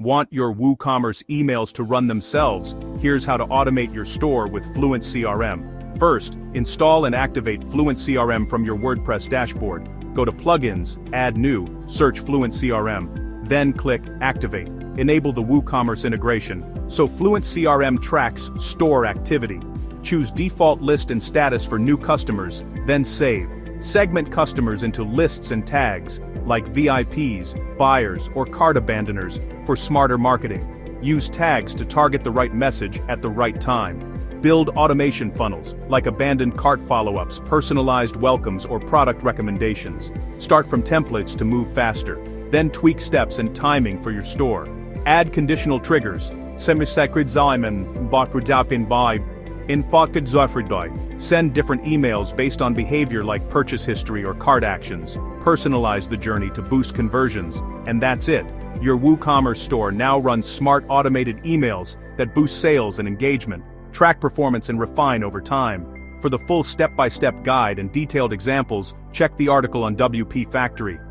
Want your WooCommerce emails to run themselves? Here's how to automate your store with FluentCRM. First, install and activate FluentCRM from your WordPress dashboard. Go to Plugins, Add New, search FluentCRM. Then click Activate. Enable the WooCommerce integration, so FluentCRM tracks store activity. Choose Default List and Status for new customers, then Save. Segment customers into lists and tags, like VIPs, buyers, or cart abandoners, for smarter marketing. Use tags to target the right message at the right time. Build automation funnels, like abandoned cart follow-ups, personalized welcomes, or product recommendations. Start from templates to move faster. Then tweak steps and timing for your store. Add conditional triggers. Semi-sacred Zyman, Bakudapin by Send different emails based on behavior like purchase history or cart actions. Personalize the journey to boost conversions. And that's it. Your WooCommerce store now runs smart automated emails that boost sales and engagement, track performance and refine over time. For the full step-by-step guide and detailed examples, check the article on WPFactory.